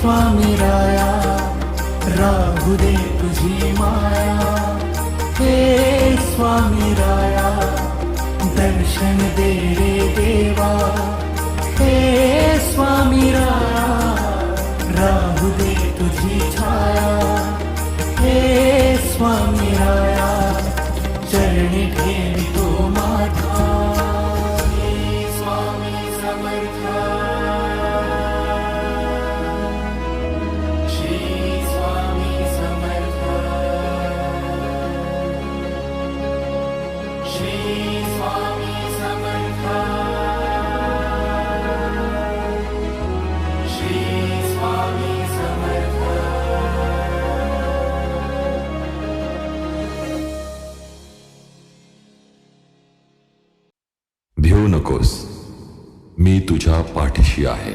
स्वामी राया राहू दे तुझी माया, हे स्वामी राया दर्शन दे रे देवा, हे स्वामी राया राहू दे तुझी छाया, हे स्वामी राया चरणी ठेवितो माझा, हे स्वामी समर्था, श्री स्वामी समर्था, श्री स्वामी समर्था, श्री स्वामी समर्था. भिवू नकोस, मी तुझ्या पाठीशी आहे.